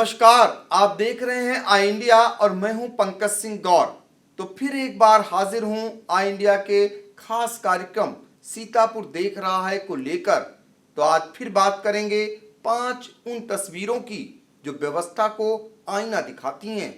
नमस्कार, आप देख रहे हैं आई इंडिया और मैं हूं पंकज सिंह गौर। तो फिर एक बार हाजिर हूं आई इंडिया के खास कार्यक्रम सीतापुर देख रहा है को लेकर। तो आज फिर बात करेंगे 5 उन तस्वीरों की जो व्यवस्था को आईना दिखाती हैं।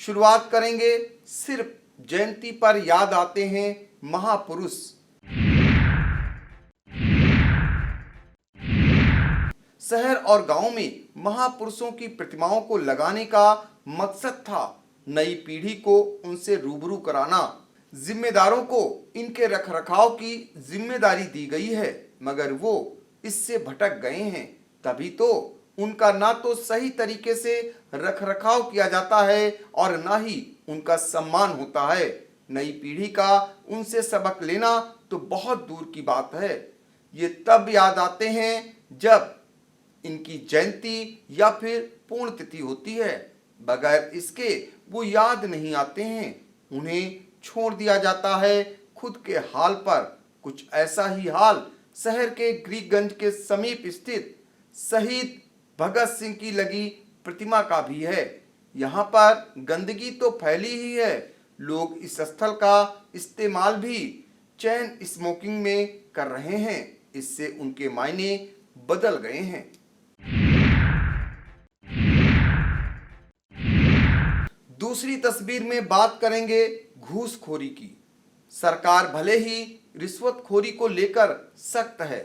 शुरुआत करेंगे सिर्फ जयंती पर याद आते हैं महापुरुष। शहर और गांव में महापुरुषों की प्रतिमाओं को लगाने का मकसद था नई पीढ़ी को उनसे रूबरू कराना। जिम्मेदारों को इनके रखरखाव की जिम्मेदारी दी गई है, मगर वो इससे भटक गए हैं। तभी तो उनका ना तो सही तरीके से रखरखाव किया जाता है और ना ही उनका सम्मान होता है। नई पीढ़ी का उनसे सबक लेना तो बहुत दूर की बात है। ये तब याद आते हैं जब इनकी जयंती या फिर पुण्यतिथि होती है, बगैर इसके वो याद नहीं आते हैं। उन्हें छोड़ दिया जाता है खुद के हाल पर। कुछ ऐसा ही हाल शहर के ग्रीकगंज के समीप स्थित शहीद भगत सिंह की लगी प्रतिमा का भी है। यहाँ पर गंदगी तो फैली ही है, लोग इस स्थल का इस्तेमाल भी चैन स्मोकिंग में कर रहे हैं। इससे उनके मायने बदल गए हैं। दूसरी तस्वीर में बात करेंगे घूसखोरी की। सरकार भले ही रिश्वतखोरी को लेकर सख्त है,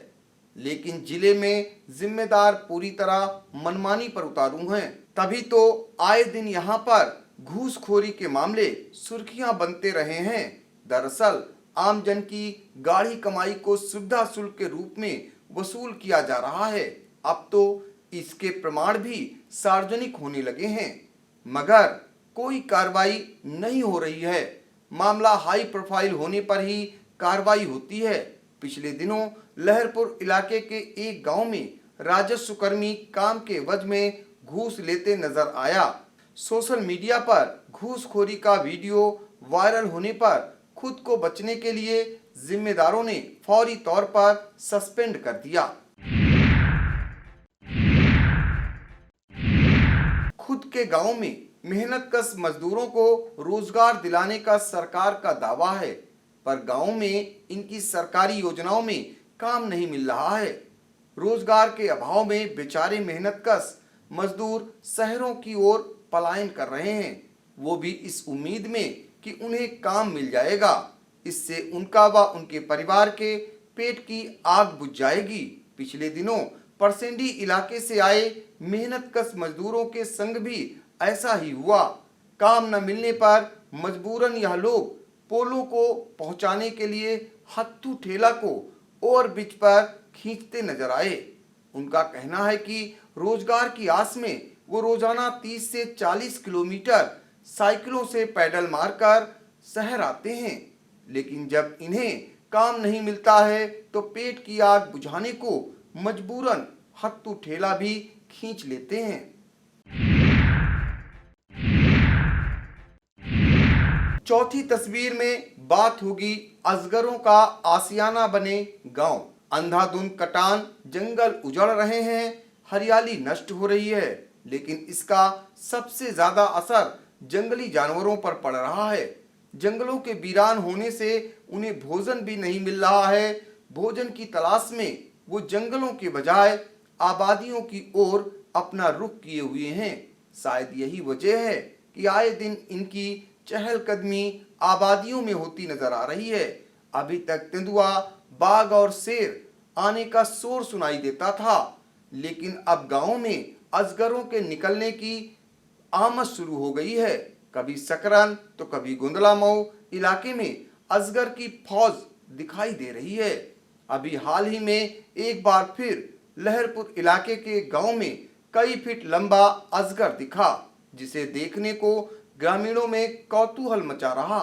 लेकिन जिले में जिम्मेदार पूरी तरह मनमानी पर उतारू हैं। तभी तो आए दिन यहाँ पर घूसखोरी के मामले सुर्खियां बनते रहे हैं। दरअसल आमजन की गाढ़ी कमाई को सुविधा शुल्क के रूप में वसूल किया जा रहा है। अब तो इसके प्रमाण भी सार्वजनिक होने लगे हैं, मगर कोई कार्रवाई नहीं हो रही है। मामला हाई प्रोफाइल होने पर ही कार्रवाई होती है। पिछले दिनों लहरपुर इलाके के एक गांव में राजस्व कर्मी काम के एवज में घूस लेते नजर आया। सोशल मीडिया पर घूसखोरी का वीडियो वायरल होने पर खुद को बचने के लिए जिम्मेदारों ने फौरी तौर पर सस्पेंड कर दिया। खुद के गांव में मेहनतकश मजदूरों को रोजगार दिलाने का सरकार का दावा है, पर गांव में इनकी सरकारी योजनाओं में काम नहीं मिल रहा है। रोजगार के अभाव में बेचारे मेहनतकश मजदूर शहरों की ओर पलायन कर रहे हैं, वो भी इस उम्मीद में कि उन्हें काम मिल जाएगा। इससे उनका व उनके परिवार के पेट की आग बुझ जाएगी। पिछले दिनों परसेंडी इलाके से आए मेहनतकश मजदूरों के संग भी ऐसा ही हुआ। काम न मिलने पर मजबूरन यह लोग पोलों को पहुंचाने के लिए हत्थू ठेला को ओवर ब्रिज पर खींचते नजर आए। उनका कहना है कि रोजगार की आस में वो रोजाना 30 से 40 किलोमीटर साइकिलों से पैडल मारकर शहर आते हैं, लेकिन जब इन्हें काम नहीं मिलता है तो पेट की आग बुझाने को मजबूरन हत्थू ठेला भी खींच लेते हैं। चौथी तस्वीर में बात होगी अजगरों का आशियाना बने गांव। अंधाधुंध कटान, जंगल उजड़ रहे हैं, हरियाली नष्ट हो रही है, लेकिन इसका सबसे ज्यादा असर जंगली जानवरों पर पड़ रहा है। जंगलों के वीरान होने से उन्हें भोजन भी नहीं मिल रहा है। भोजन की तलाश में वो जंगलों के बजाय आबादियों की ओर अपना रुख किए हुए हैं। शायद यही वजह है कि आए दिन इनकी चहलकदमी आबादियों में होती नजर आ रही है। अभी तक तेंदुआ, बाघ और शेर आने का शोर सुनाई देता था, लेकिन अब गांव में अजगरों के निकलने की आमद शुरू हो गई है। कभी सकरन तो कभी गुंदलामऊ इलाके में अजगर की फौज दिखाई दे रही है। अभी हाल ही में एक बार फिर लहरपुर इलाके के गांव में कई फीट लंबा अजगर दिखा, जिसे देखने को ग्रामीणों में कौतूहल मचा रहा।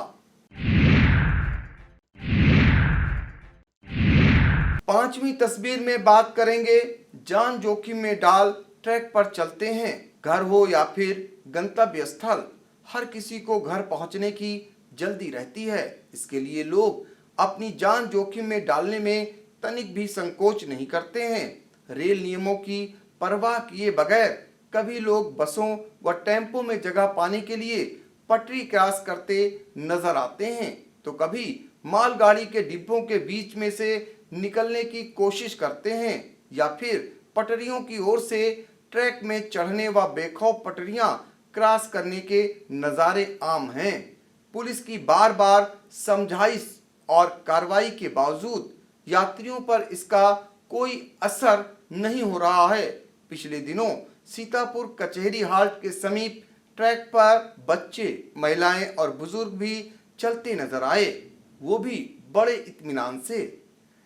5वीं तस्वीर में बात करेंगे, जान जोखिम में डाल ट्रैक पर चलते हैं। घर हो या फिर गंतव्य स्थल, हर किसी को घर पहुंचने की जल्दी रहती है। इसके लिए लोग अपनी जान जोखिम में डालने में तनिक भी संकोच नहीं करते हैं। रेल नियमों की परवाह किए बगैर कभी लोग बसों व टेम्पो में जगह पाने के लिए पटरी क्रॉस करते नजर आते हैं, तो कभी मालगाड़ी के डिब्बों के बीच में से निकलने की कोशिश करते हैं, या फिर पटरियों की ओर से ट्रैक में चढ़ने व बेखौफ पटरियां क्रॉस करने के नज़ारे आम हैं। पुलिस की बार बार समझाइश और कार्रवाई के बावजूद यात्रियों पर इसका कोई असर नहीं हो रहा है। पिछले दिनों सीतापुर कचहरी हाल्ट के समीप ट्रैक पर बच्चे, महिलाएं और बुजुर्ग भी चलते नजर आए, वो भी बड़े इत्मीनान से।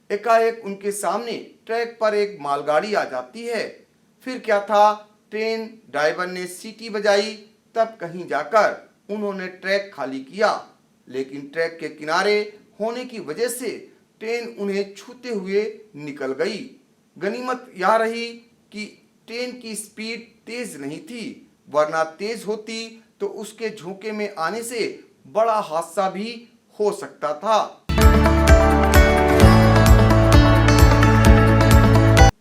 एकाएक उनके सामने ट्रैक पर एक मालगाड़ी आ जाती है। फिर क्या था, ट्रेन ड्राइवर ने सीटी बजाई, तब कहीं जाकर उन्होंने ट्रैक खाली किया, लेकिन ट्रैक के किनारे होने की वजह से ट्रेन उन्हें छूते हुए निकल गई। गनीमत यह रही कि ट्रेन की स्पीड तेज नहीं थी, वरना तेज होती तो उसके झोंके में आने से बड़ा हादसा भी हो सकता था।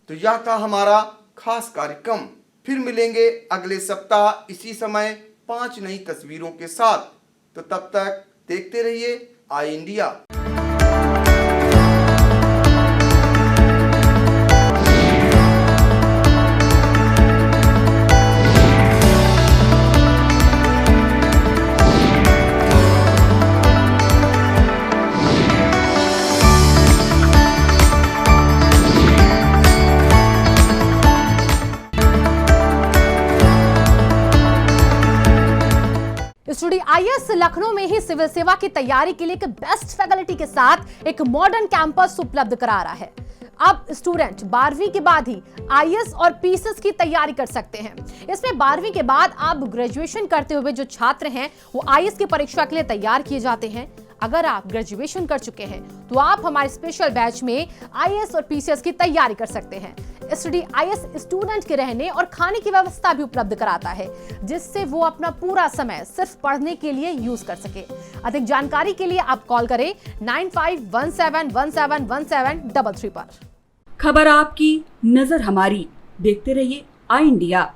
तो यह था हमारा खास कार्यक्रम। फिर मिलेंगे अगले सप्ताह इसी समय 5 नई तस्वीरों के साथ। तो तब तक देखते रहिए आई इंडिया। स्टूडियो आईएएस लखनऊ में ही सिविल सेवा की तैयारी के लिए एक बेस्ट फैकल्टी के साथ एक मॉडर्न कैंपस उपलब्ध करा रहा है। अब स्टूडेंट 12वीं के बाद ही आईएएस और पीसीएस की तैयारी कर सकते हैं। इसमें 12वीं के बाद आप ग्रेजुएशन करते हुए जो छात्र हैं वो आईएएस की परीक्षा के लिए तैयार किए जाते हैं। अगर आप ग्रेजुएशन कर चुके हैं तो आप हमारे स्पेशल बैच में आईएएस और पीसीएस की तैयारी कर सकते हैं। स्टूडियो आईएएस स्टूडेंट के रहने और खाने की व्यवस्था भी उपलब्ध कराता है, जिससे वो अपना पूरा समय सिर्फ पढ़ने के लिए यूज कर सके। अधिक जानकारी के लिए आप कॉल करें 9517171733 पर। खबर आपकी, नजर हमारी, देखते रहिए आई इंडिया।